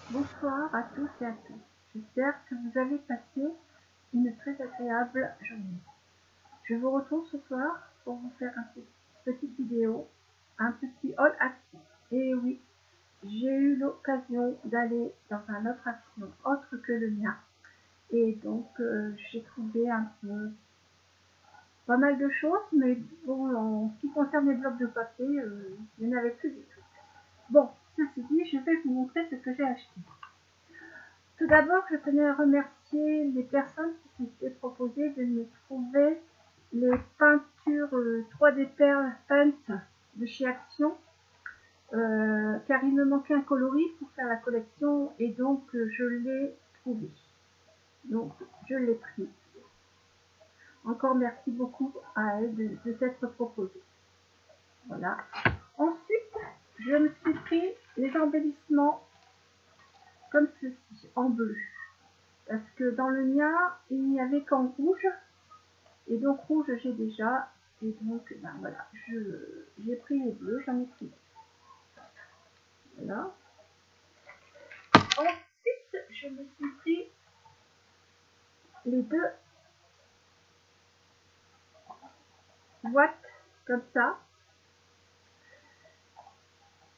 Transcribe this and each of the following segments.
Bonsoir à tous et à toutes. J'espère que vous avez passé une très agréable journée. Je vous retrouve ce soir pour vous faire une petite vidéo, un petit haul action. Et oui, j'ai eu l'occasion d'aller dans un autre action autre que le mien. Et donc, j'ai trouvé un peu pas mal de choses, mais bon, en ce qui concerne les blocs de papier, il n'y en avait plus du tout. Bon, ceci dit, je vais vous montrer ce que j'ai acheté. Tout d'abord, je tenais à remercier les personnes qui s'étaient proposées de me trouver les peintures 3D Pearl Paint de chez Action, car il me manquait un coloris pour faire la collection et donc je l'ai trouvé. Donc, je l'ai pris. Encore merci beaucoup à elle de s'être proposée. Voilà. Ensuite, je me suis pris les embellissements comme ceci, en bleu. Parce que dans le mien, il n'y avait qu'en rouge. Et donc rouge, j'ai déjà. Et donc, ben voilà, j'ai pris les bleus, j'en ai pris. Voilà. Ensuite, je me suis pris les deux boîtes comme ça.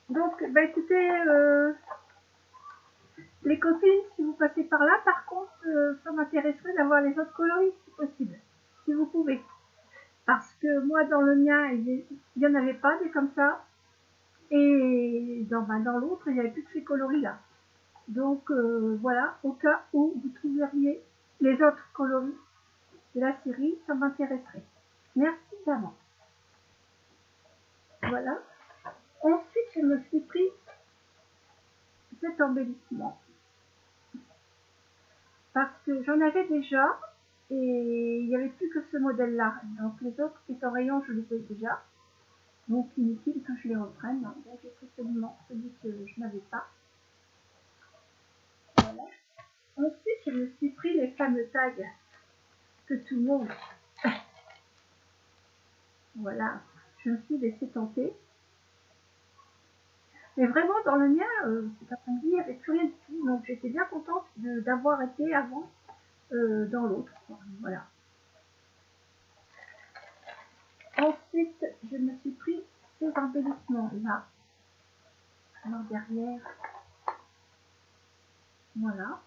Donc, bah écoutez, les copines, si vous passez par là, par contre, ça m'intéresserait d'avoir les autres coloris si possible, si vous pouvez. Parce que moi, dans le mien, il n'y en avait pas des comme ça. Et dans l'autre, il n'y avait plus que ces coloris-là. Donc voilà, au cas où vous trouveriez les autres coloris de la série, ça m'intéresserait. Merci d'avance. Voilà. Ensuite, je me suis pris cet embellissement. Parce que j'en avais déjà et il n'y avait plus que ce modèle-là. Donc les autres qui sont en rayon, je les ai déjà. Donc inutile que je les reprenne. Donc j'ai pris celui que je n'avais pas. Voilà. Ensuite, je me suis pris les fameux tags que tout le monde. Voilà, je me suis laissé tenter. Mais vraiment, dans le mien, cet après-midi, il n'y avait plus rien du tout. Donc, j'étais bien contente d'avoir été avant dans l'autre. Voilà. Ensuite, je me suis pris ces embellissements-là. Alors, derrière, voilà.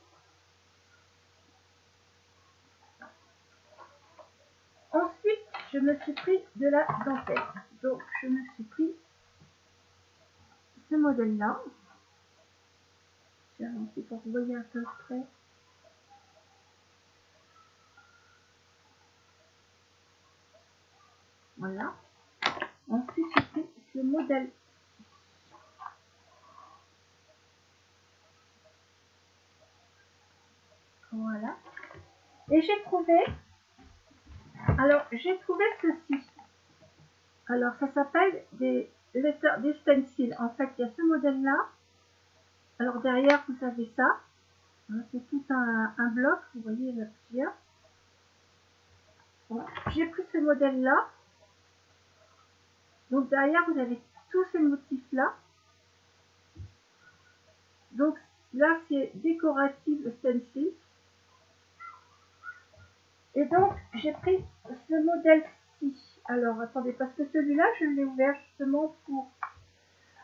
Ensuite, je me suis pris de la dentelle. Donc, je me suis pris ce modèle-là. J'ai avancé pour que vous voyez un peu près. Voilà. Ensuite, j'ai pris ce modèle. Voilà. Et j'ai trouvé ceci. Alors, ça s'appelle des stencils. En fait, il y a ce modèle-là. Alors, derrière, vous avez ça. C'est tout un bloc. Vous voyez, il y en a plusieurs. Bon, j'ai pris ce modèle-là. Donc, derrière, vous avez tous ces motifs-là. Donc, là, c'est décoratif stencil. Et donc, j'ai pris ce modèle-ci. Alors, attendez, parce que celui-là, je l'ai ouvert justement pour...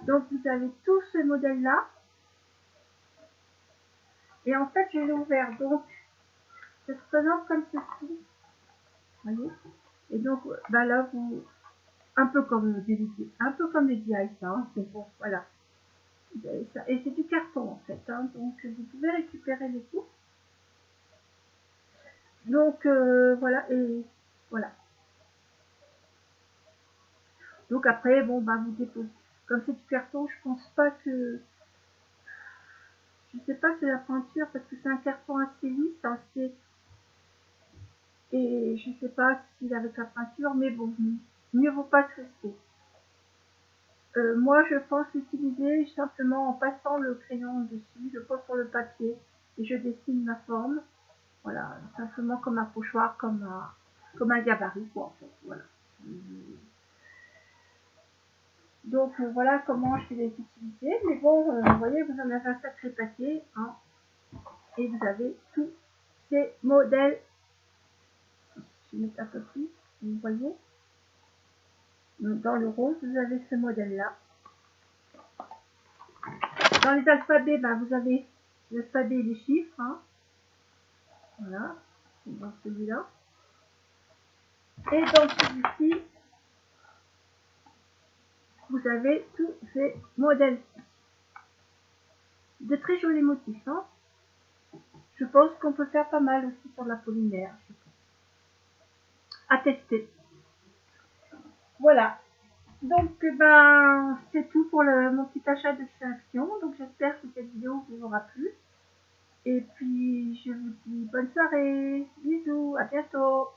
Donc, vous avez tout ce modèle-là. Et en fait, je l'ai ouvert. Donc, ça se présente comme ceci. Vous voyez? Et donc, bah là, vous... Un peu comme les DI, ça. Hein, c'est bon, voilà. Vous avez ça. Et c'est du carton, en fait. Hein, donc, vous pouvez récupérer les tout. Donc, voilà. Et voilà. Donc, après, bon, bah, vous déposez. Comme c'est du carton, je pense pas que... Je sais pas si c'est la peinture, parce que c'est un carton assez lisse, assez... Et je sais pas s'il avec la peinture, mais bon, mieux vaut pas se risquer. Moi, je pense l'utiliser simplement en passant le crayon dessus, je pose sur le papier et je dessine ma forme. Voilà, simplement comme un pochoir, comme un gabarit, quoi, en fait. Voilà. Donc voilà comment je les utiliser. Mais bon, vous voyez, vous en avez un sacré paquet. Hein, et vous avez tous ces modèles. Je vais mettre un peu plus, vous voyez. Donc, dans le rose, vous avez ce modèle-là. Dans les alphabets, ben, vous avez l'alphabet et les chiffres. Hein. Voilà, dans celui-là. Et dans celui-ci, vous avez tous ces modèles. De très jolis motifs. Hein. Je pense qu'on peut faire pas mal aussi sur la polymère. À tester. Voilà. Donc, ben, c'est tout pour mon petit achat de chez Action. Donc, j'espère que cette vidéo vous aura plu. Et puis, je vous dis bonne soirée. Bisous, à bientôt.